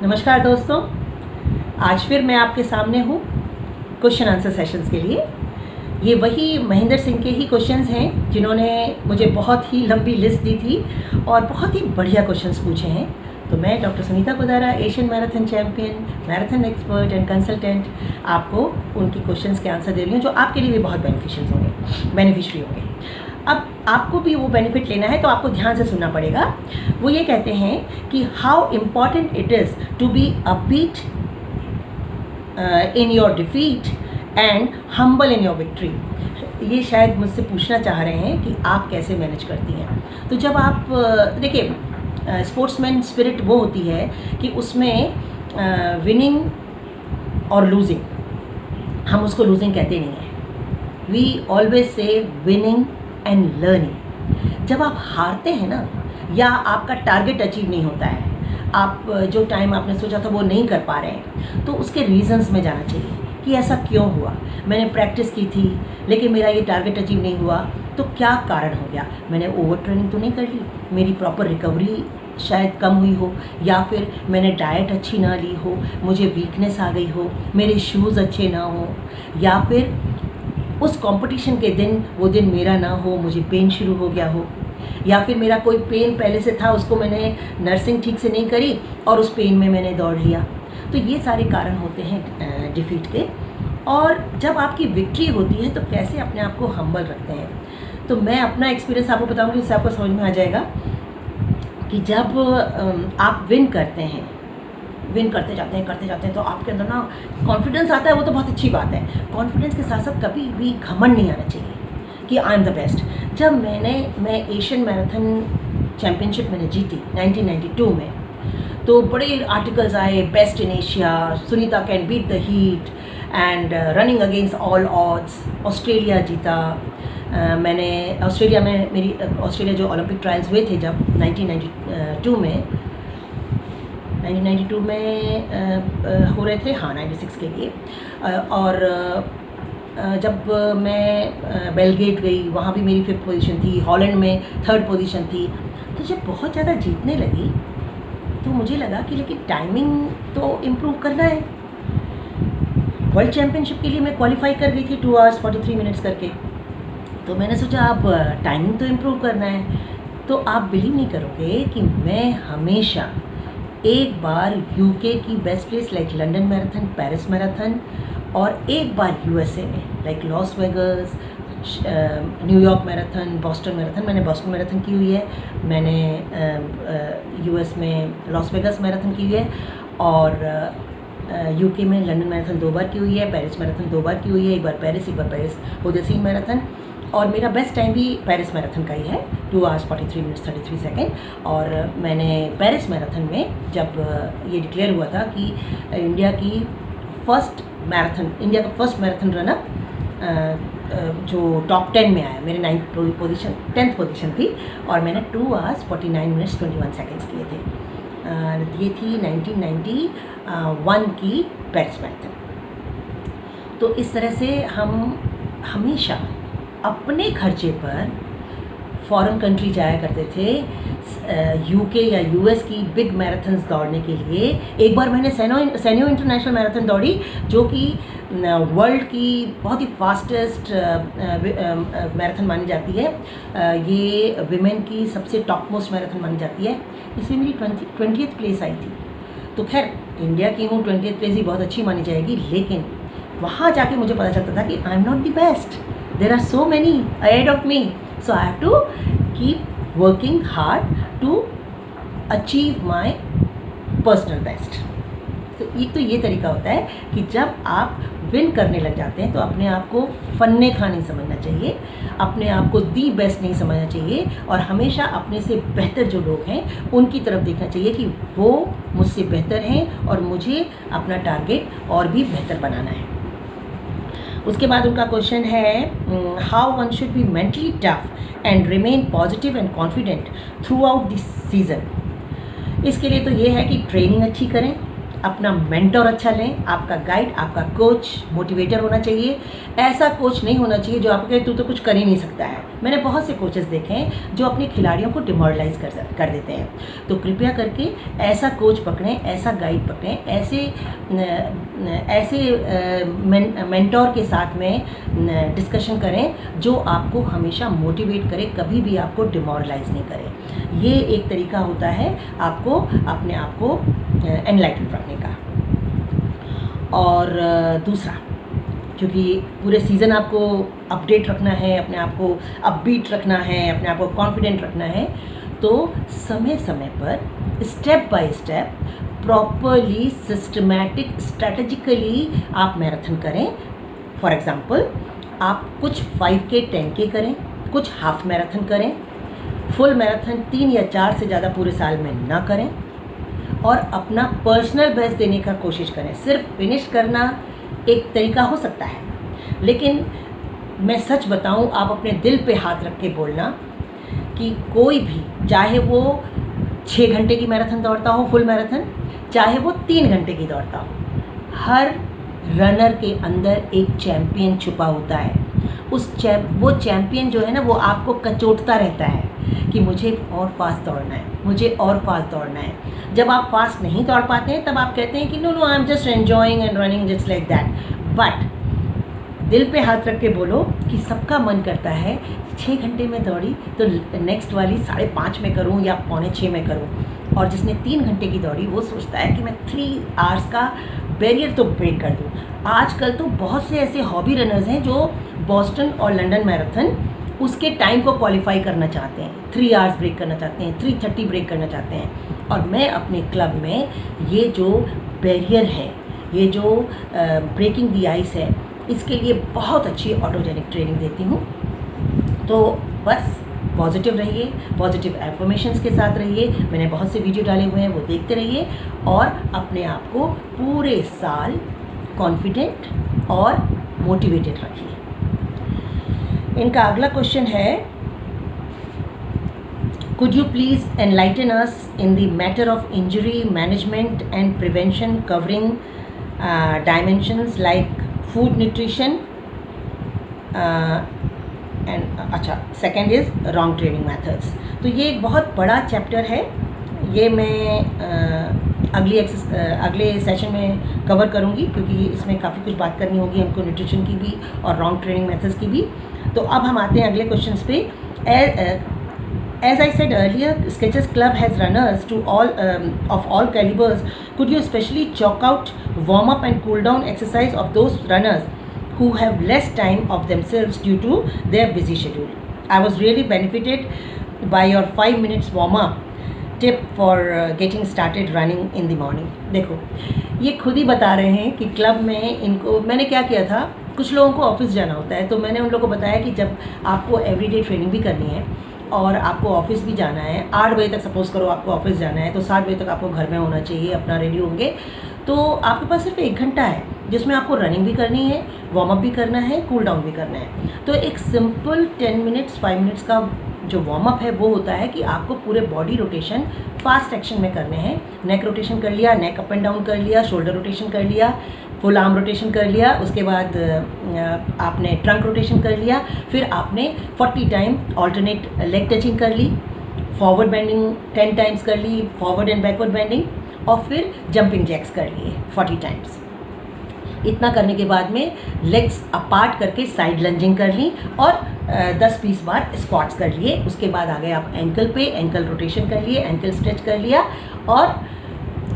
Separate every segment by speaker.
Speaker 1: नमस्कार दोस्तों, आज फिर मैं आपके सामने हूँ क्वेश्चन आंसर सेशंस के लिए। ये वही महेंद्र सिंह के ही क्वेश्चंस हैं जिन्होंने मुझे बहुत ही लंबी लिस्ट दी थी और बहुत ही बढ़िया क्वेश्चंस पूछे हैं। तो मैं doctor Sunita Kudara, Asian marathon champion, marathon expert and consultant, आपको उनकी क्वेश्चंस के आंसर दे रही हूँ जो आपके लिए भी बहुत बेनिफिशियरी होंगे। अब आपको भी वो बेनिफिट लेना है तो आपको ध्यान से सुनना पड़ेगा। वो ये कहते हैं कि how important it is to be upbeat in your defeat and humble in your victory. ये शायद मुझसे पूछना चाह रहे हैं कि आप कैसे मैनेज करती हैं। तो जब आप देखिए, स्पोर्ट्समैन स्पिरिट वो होती है कि उसमें विनिंग और लूजिंग, हम उसको लूजिंग कहते नहीं हैं। We always say winning and learning. जब आप हारते हैं ना, या आपका टारगेट अचीव नहीं होता है, आप जो टाइम आपने सोचा था वो नहीं कर पा रहे हैं, तो उसके रीजंस में जाना चाहिए कि ऐसा क्यों हुआ। मैंने प्रैक्टिस की थी लेकिन मेरा ये टारगेट अचीव नहीं हुआ, तो क्या कारण हो गया। मैंने ओवर ट्रेनिंग तो नहीं कर ली, मेरी प्रॉपर रिकवरी शायद कम हुई हो, या फिर मैंने डाइट अच्छी ना ली हो, मुझे वीकनेस आ गई हो, मेरे शूज़ अच्छे ना हो, या फिर उस कंपटीशन के दिन वो दिन मेरा ना हो, मुझे पेन शुरू हो गया हो, या फिर मेरा कोई पेन पहले से था, उसको मैंने नर्सिंग ठीक से नहीं करी और उस पेन में मैंने दौड़ लिया। तो ये सारे कारण होते हैं डिफीट के। और जब आपकी विक्ट्री होती है तो कैसे अपने आप को हम्बल रखते हैं। तो मैं अपना एक्सपीरियंस आपको बताऊंगी, जिससे आपको समझ में आ जाएगा कि जब आप विन करते हैं, विन करते जाते हैं तो आपके अंदर ना कॉन्फिडेंस आता है। वो तो बहुत अच्छी बात है। कॉन्फिडेंस के साथ साथ कभी भी घमंड नहीं आना चाहिए कि आई एम द बेस्ट। जब मैं एशियन मैराथन चैम्पियनशिप मैंने जीती 1992 में, तो बड़े आर्टिकल्स आए, best in Asia, Sunita can beat the heat and running against all odds. Australia जीता। मैंने ऑस्ट्रेलिया में ऑस्ट्रेलिया जो ओलंपिक ट्रायल्स हुए थे जब 1992 में हो रहे थे, हाँ 96 के लिए। और जब मैं बेलगेट गई, वहाँ भी मेरी 5th पोजीशन थी। हॉलैंड में 3rd पोजीशन थी। तो जब बहुत ज़्यादा जीतने लगी तो मुझे लगा कि लेकिन टाइमिंग तो इम्प्रूव करना है। वर्ल्ड चैम्पियनशिप के लिए मैं क्वालिफाई कर गई थी 2 hours 43 minutes करके। तो मैंने सोचा अब टाइमिंग तो इम्प्रूव करना है। तो आप बिलीव नहीं करोगे कि मैं हमेशा एक बार यूके की best place like London marathon, Paris marathon, और एक बार यूएसए में like Las Vegas, New York marathon, Boston marathon. मैंने बॉस्टन मैराथन की हुई है, मैंने यूएस में लॉस वेगस मैराथन की हुई है, और यूके में लंदन मैराथन 2 बार की हुई है, पेरिस मैराथन 2 बार की हुई है, एक बार पेरिस होदेसिन मैराथन। और मेरा बेस्ट टाइम भी पेरिस मैराथन का ही है, 2 hours 43 minutes 33 seconds। और मैंने पेरिस मैराथन में जब ये डिक्लेयर हुआ था कि इंडिया का फर्स्ट मैराथन रनर जो टॉप 10 में आया, मेरे 10th पोजीशन थी, और मैंने 2 hours 49 minutes 21 seconds किए थे। ये थी 1991 की पेरिस मैराथन। तो इस तरह से हम हमेशा अपने खर्चे पर फॉरेन कंट्री जाया करते थे, यूके या यूएस की बिग मैराथन्स दौड़ने के लिए। एक बार मैंने सैनियो इंटरनेशनल मैराथन दौड़ी, जो कि वर्ल्ड की बहुत ही फास्टेस्ट मैराथन मानी जाती है। ये विमेन की सबसे टॉप मोस्ट मैराथन मानी जाती है। इसमें मेरी 20th प्लेस आई थी। तो खैर इंडिया की हूँ, 20th प्लेस ही बहुत अच्छी मानी जाएगी, लेकिन वहाँ जाके मुझे पता चलता था कि I am not the best, there are so many ahead of me, so I have to keep working hard to achieve my personal best. तो ये तरीका होता है कि जब आप विन करने लग जाते हैं तो अपने आप को फन्ने खा नहीं समझना चाहिए, अपने आप को दी बेस्ट नहीं समझना चाहिए, और हमेशा अपने से बेहतर जो लोग हैं उनकी तरफ देखना चाहिए कि वो मुझसे बेहतर हैं और मुझे अपना टारगेट और भी बेहतर बनाना है। उसके बाद उनका क्वेश्चन है, how one should be mentally tough and remain positive and confident through out this season. इसके लिए तो ये है कि ट्रेनिंग अच्छी करें, अपना मेंटर अच्छा लें, आपका गाइड, आपका कोच, मोटिवेटर होना चाहिए। ऐसा कोच नहीं होना चाहिए जो आपको कहे तू तो कुछ कर ही नहीं सकता है। मैंने बहुत से कोचेस देखे हैं जो अपने खिलाड़ियों को डिमोरलाइज कर देते हैं। तो कृपया करके ऐसा कोच पकड़ें, ऐसा गाइड पकड़ें, ऐसे मेंटोर के साथ में डिस्कशन करें जो आपको हमेशा मोटिवेट करे, कभी भी आपको डिमोरलाइज नहीं करे। ये एक तरीका होता है आपको अपने आप को एनलाइटन रखने का। और दूसरा, क्योंकि पूरे सीज़न आपको अपडेट रखना है, अपने आप को अपबीट रखना है, अपने आप को कॉन्फिडेंट रखना है, तो समय समय पर step by step properly systematic strategically आप मैराथन करें। फॉर एग्ज़ाम्पल, आप कुछ 5K 10K करें, कुछ हाफ मैराथन करें, फुल मैराथन 3 या 4 से ज़्यादा पूरे साल में ना करें, और अपना पर्सनल बेस्ट देने का कोशिश करें। सिर्फ फिनिश करना एक तरीका हो सकता है, लेकिन मैं सच बताऊं, आप अपने दिल पे हाथ रख के बोलना कि कोई भी, चाहे वो 6 घंटे की मैराथन दौड़ता हो फुल मैराथन, चाहे वो 3 घंटे की दौड़ता हो, हर रनर के अंदर एक चैम्पियन छुपा होता है। वो चैम्पियन जो है ना, वो आपको कचोटता रहता है कि मुझे और फास्ट दौड़ना है, मुझे और फास्ट दौड़ना है। जब आप फास्ट नहीं दौड़ पाते हैं तब आप कहते हैं कि no I am just enjoying and running just like that. But दिल पे हाथ रख के बोलो कि सबका मन करता है 6 घंटे में दौड़ी तो नेक्स्ट वाली 5:30 में करूं या 5:45 में करूं, और जिसने 3 घंटे की दौड़ी वो सोचता है कि मैं 3 आवर्स का बैरियर तो ब्रेक कर दूं। आजकल तो बहुत से ऐसे हॉबी रनर्स हैं जो बॉस्टन और लंदन मैराथन उसके टाइम को क्वालिफाई करना चाहते हैं, 3 आवर्स ब्रेक करना चाहते हैं, 3:30 ब्रेक करना चाहते हैं। और मैं अपने क्लब में ये जो बैरियर है, ये जो ब्रेकिंग दी आइस है, इसके लिए बहुत अच्छी ऑटोजेनिक ट्रेनिंग देती हूँ। तो बस पॉजिटिव रहिए, पॉजिटिव एफर्मेशंस के साथ रहिए। मैंने बहुत से वीडियो डाले हुए हैं, वो देखते रहिए और अपने आप को पूरे साल कॉन्फिडेंट और मोटिवेटेड रखिए। इनका अगला क्वेश्चन है, could you please enlighten us in the matter of injury management and prevention covering dimensions like food nutrition and अच्छा, second is wrong training methods. तो ये एक बहुत बड़ा चैप्टर है, ये मैं अगले सेशन में कवर करूँगी, क्योंकि इसमें काफ़ी कुछ बात करनी होगी हमको, न्यूट्रिशन की भी और रॉन्ग ट्रेनिंग मेथड्स की भी। तो अब हम आते हैं अगले क्वेश्चंस पे। As I said earlier, Skechers Club has runners to of all calibers. Could you especially chalk out warm up and cool down exercise of those runners who have less time of themselves due to their busy schedule? I was really benefited by your 5 minutes warm up tip for getting started running in the morning. देखो, ये खुद ही बता रहे हैं कि club में इनको मैंने क्या किया था। कुछ लोगों को ऑफिस जाना होता है, तो मैंने उन लोगों को बताया कि जब आपको एवरीडे ट्रेनिंग भी करनी है और आपको ऑफिस भी जाना है, 8 बजे तक सपोज़ करो आपको ऑफिस जाना है, तो 7 बजे तक आपको घर में होना चाहिए, अपना रेडी होंगे। तो आपके पास सिर्फ 1 घंटा है जिसमें आपको रनिंग भी करनी है, वार्म अप भी करना है, कूल डाउन भी करना है। तो एक सिंपल 10 मिनट्स 5 मिनट्स का जो वार्म अप है वो होता है कि आपको पूरे बॉडी रोटेशन फास्ट एक्शन में करने हैं। नेक रोटेशन कर लिया, नेक अप एंड डाउन कर लिया, शोल्डर रोटेशन कर लिया, फुल आर्म रोटेशन कर लिया, उसके बाद आपने ट्रंक रोटेशन कर लिया, फिर आपने 40 टाइम ऑल्टरनेट लेग टचिंग कर ली, फॉरवर्ड बेंडिंग 10 टाइम्स कर ली, फॉरवर्ड एंड बैकवर्ड बेंडिंग, और फिर जंपिंग जैक्स कर लिए 40 टाइम्स। इतना करने के बाद में लेग्स अपार्ट करके साइड लंजिंग कर ली और 10-20 बार स्क्वाट्स कर लिए। उसके बाद आ गए आप एंकल पे, एंकल रोटेशन कर लिए, एंकल स्ट्रेच कर लिया और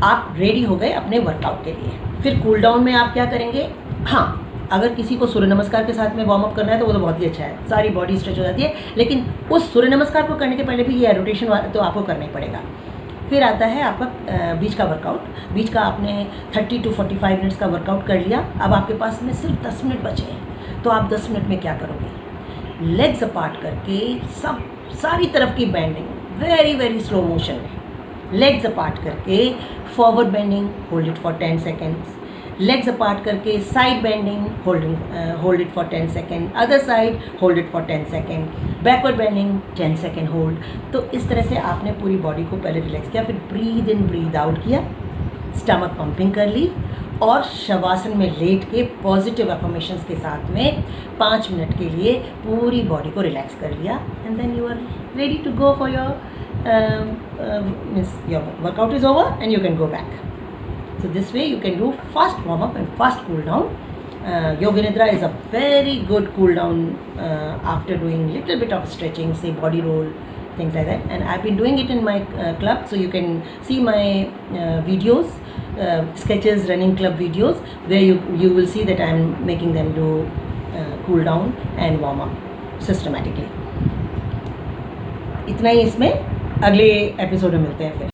Speaker 1: आप रेडी हो गए अपने वर्कआउट के लिए। फिर कूल डाउन में आप क्या करेंगे, हाँ, अगर किसी को सूर्य नमस्कार के साथ में वार्म अप करना है तो वो तो बहुत ही अच्छा है, सारी बॉडी स्ट्रेच हो जाती है, लेकिन उस सूर्य नमस्कार को करने के पहले भी ये रोटेशन तो आपको करना ही पड़ेगा। फिर आता है आपका बीच का वर्कआउट। बीच का आपने 30 to 45 मिनट्स का वर्कआउट कर लिया। अब आपके पास में सिर्फ 10 मिनट बचे हैं, तो आप 10 मिनट में क्या करोगे, लेग्स अपार्ट करके सारी तरफ की bending very very slow motion में, लेग्स अपार्ट करके forward bending, hold it for 10 seconds, legs apart करके side bending, hold it for 10 second, other side hold it for 10 second, backward bending 10 second hold. तो इस तरह से आपने पूरी body को पहले रिलैक्स किया, फिर ब्रीद इन ब्रीद आउट किया, स्टमक पंपिंग कर ली और शवासन में लेट के पॉजिटिव अफर्मेशंस के साथ में 5 मिनट के लिए पूरी बॉडी को रिलैक्स कर लिया and then you are ready to go for your your workout is over and you can go back. So this way you can do fast warm up and fast cool down. Yoga Nidra is a very good cool down after doing little bit of stretching, say body roll, things like that. And I've been doing it in my club, so you can see my videos, sketches running club videos, where you will see that I'm making them do cool down and warm up systematically. इतना ही इसमें, अगले episode में मिलते हैं फिर.